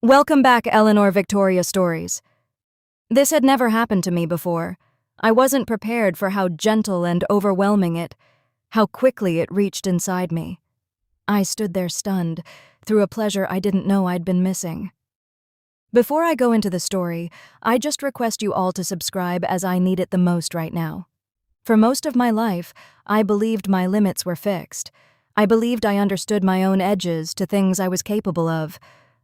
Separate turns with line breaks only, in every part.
Welcome back, Eleanor Victoria Stories. This had never happened to me before. I wasn't prepared for how gentle and overwhelming how quickly it reached inside me. I stood there stunned, through a pleasure I didn't know I'd been missing. Before I go into the story, I just request you all to subscribe as I need it the most right now. For most of my life, I believed my limits were fixed. I believed I understood my own edges to things I was capable of,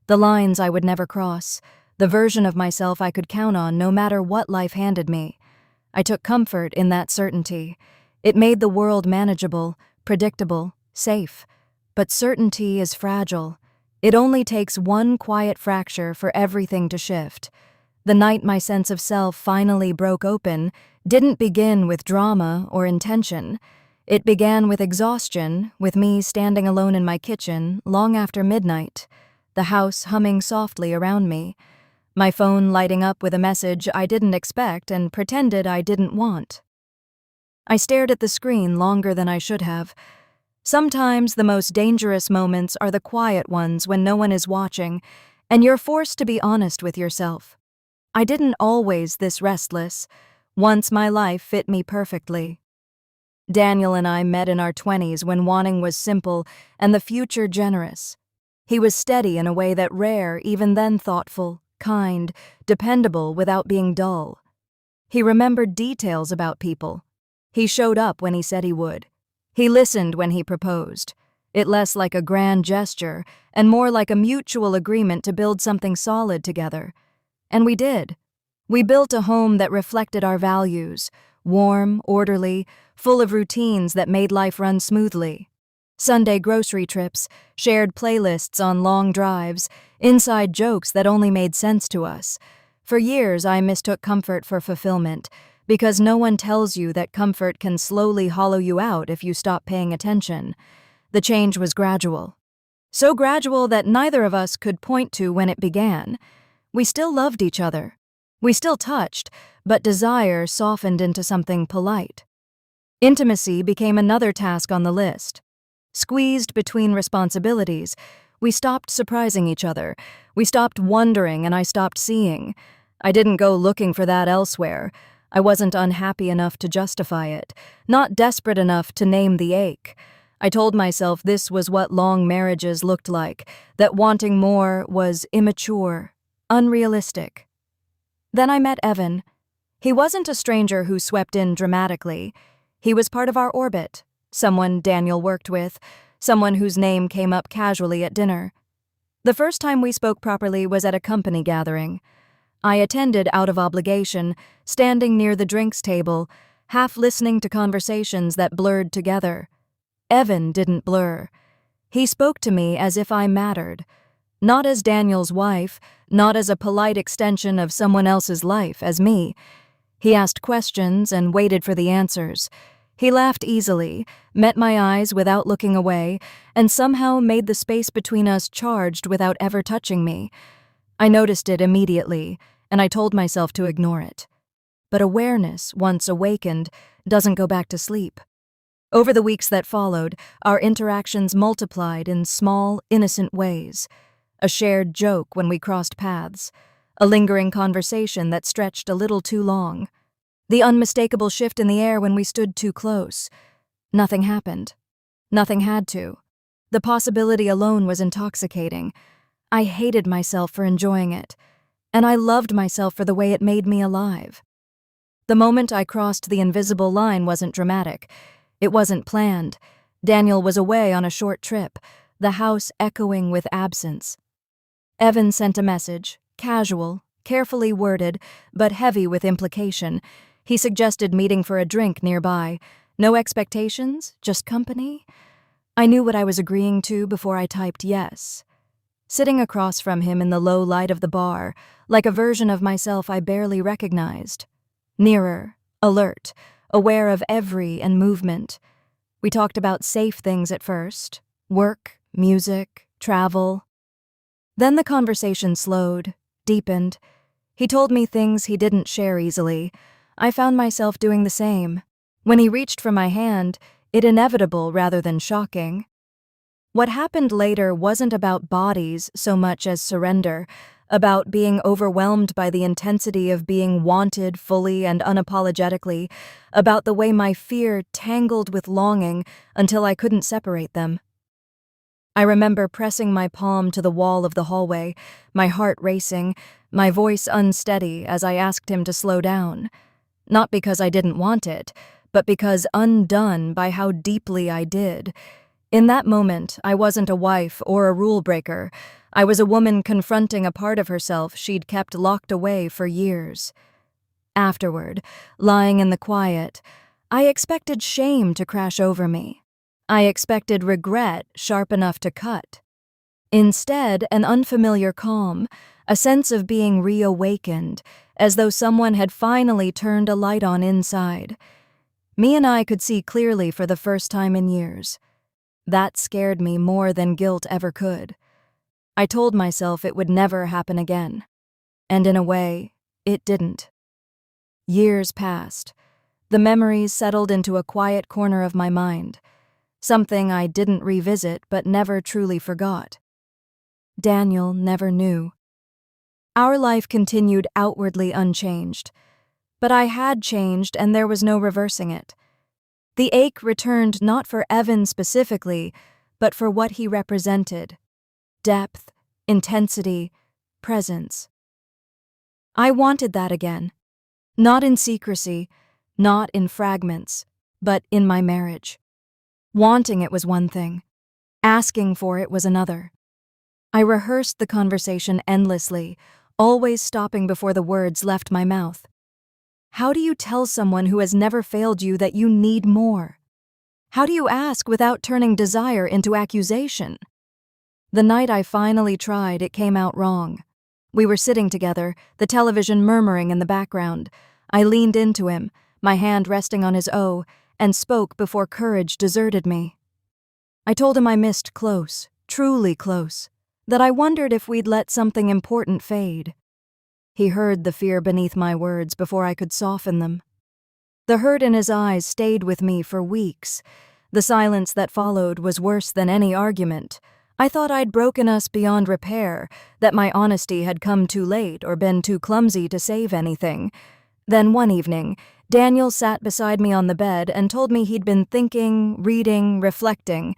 the lines I would never cross, the version of myself I could count on no matter what life handed me. I took comfort in that certainty. It made the world manageable, predictable, safe. But certainty is fragile. It only takes one quiet fracture for everything to shift. The night my sense of self finally broke open didn't begin with drama or intention. It began with exhaustion, with me standing alone in my kitchen long after midnight, the house humming softly around me, my phone lighting up with a message I didn't expect and pretended I didn't want. I stared at the screen longer than I should have. Sometimes the most dangerous moments are the quiet ones when no one is watching, and you're forced to be honest with yourself. I didn't always this restless. Once my life fit me perfectly. Daniel and I met in our 20s when wanting was simple and the future generous. He was steady in a way that rare, even then thoughtful, kind, dependable without being dull. He remembered details about people. He showed up when he said he would. He listened when he proposed. It less like a grand gesture and more like a mutual agreement to build something solid together. And we did. We built a home that reflected our values, warm, orderly, full of routines that made life run smoothly. Sunday grocery trips, shared playlists on long drives, inside jokes that only made sense to us. For years, I mistook comfort for fulfillment, because no one tells you that comfort can slowly hollow you out if you stop paying attention. The change was gradual. So gradual that neither of us could point to when it began. We still loved each other. We still touched, but desire softened into something polite. Intimacy became another task on the list. Squeezed between responsibilities, we stopped surprising each other. We stopped wondering and I stopped seeing. I didn't go looking for that elsewhere. I wasn't unhappy enough to justify it, not desperate enough to name the ache. I told myself this was what long marriages looked like, that wanting more was immature, unrealistic. Then I met Evan. He wasn't a stranger who swept in dramatically. He was part of our orbit. Someone Daniel worked with, someone whose name came up casually at dinner. The first time we spoke properly was at a company gathering. I attended out of obligation, standing near the drinks table, half listening to conversations that blurred together. Evan didn't blur. He spoke to me as if I mattered. Not as Daniel's wife, not as a polite extension of someone else's life, as me. He asked questions and waited for the answers. He laughed easily, met my eyes without looking away, and somehow made the space between us charged without ever touching me. I noticed it immediately, and I told myself to ignore it. But awareness, once awakened, doesn't go back to sleep. Over the weeks that followed, our interactions multiplied in small, innocent ways. A shared joke when we crossed paths, a lingering conversation that stretched a little too long. The unmistakable shift in the air when we stood too close. Nothing happened. Nothing had to. The possibility alone was intoxicating. I hated myself for enjoying it, and I loved myself for the way it made me alive. The moment I crossed the invisible line wasn't dramatic. It wasn't planned. Daniel was away on a short trip, the house echoing with absence. Evan sent a message, casual, carefully worded, but heavy with implication. He suggested meeting for a drink nearby. No expectations, just company. I knew what I was agreeing to before I typed yes. Sitting across from him in the low light of the bar, like a version of myself I barely recognized. Nearer, alert, aware of every and movement. We talked about safe things at first. Work, music, travel. Then the conversation slowed, deepened. He told me things he didn't share easily. I found myself doing the same. When he reached for my hand, it inevitable rather than shocking. What happened later wasn't about bodies so much as surrender, about being overwhelmed by the intensity of being wanted fully and unapologetically, about the way my fear tangled with longing until I couldn't separate them. I remember pressing my palm to the wall of the hallway, my heart racing, my voice unsteady as I asked him to slow down. Not because I didn't want it, but because undone by how deeply I did. In that moment, I wasn't a wife or a rule breaker. I was a woman confronting a part of herself she'd kept locked away for years. Afterward, lying in the quiet, I expected shame to crash over me. I expected regret sharp enough to cut. Instead, an unfamiliar calm, a sense of being reawakened, as though someone had finally turned a light on inside. Me and I could see clearly for the first time in years. That scared me more than guilt ever could. I told myself it would never happen again. And in a way, it didn't. Years passed. The memories settled into a quiet corner of my mind. Something I didn't revisit but never truly forgot. Daniel never knew. Our life continued outwardly unchanged. But I had changed and there was no reversing it. The ache returned not for Evan specifically, but for what he represented. Depth, intensity, presence. I wanted that again. Not in secrecy, not in fragments, but in my marriage. Wanting it was one thing. Asking for it was another. I rehearsed the conversation endlessly, always stopping before the words left my mouth. How do you tell someone who has never failed you that you need more? How do you ask without turning desire into accusation? The night I finally tried, it came out wrong. We were sitting together, the television murmuring in the background. I leaned into him, my hand resting on his O, and spoke before courage deserted me. I told him I missed close, truly close, that I wondered if we'd let something important fade. He heard the fear beneath my words before I could soften them. The hurt in his eyes stayed with me for weeks. The silence that followed was worse than any argument. I thought I'd broken us beyond repair, that my honesty had come too late or been too clumsy to save anything. Then one evening, Daniel sat beside me on the bed and told me he'd been thinking, reading, reflecting.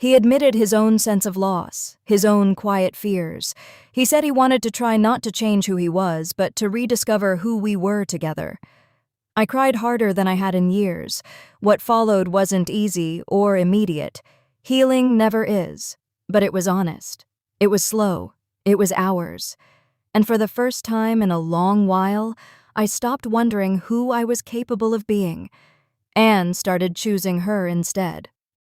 He admitted his own sense of loss, his own quiet fears. He said he wanted to try not to change who he was, but to rediscover who we were together. I cried harder than I had in years. What followed wasn't easy or immediate. Healing never is. But it was honest. It was slow. It was hours. And for the first time in a long while, I stopped wondering who I was capable of being, and started choosing her instead.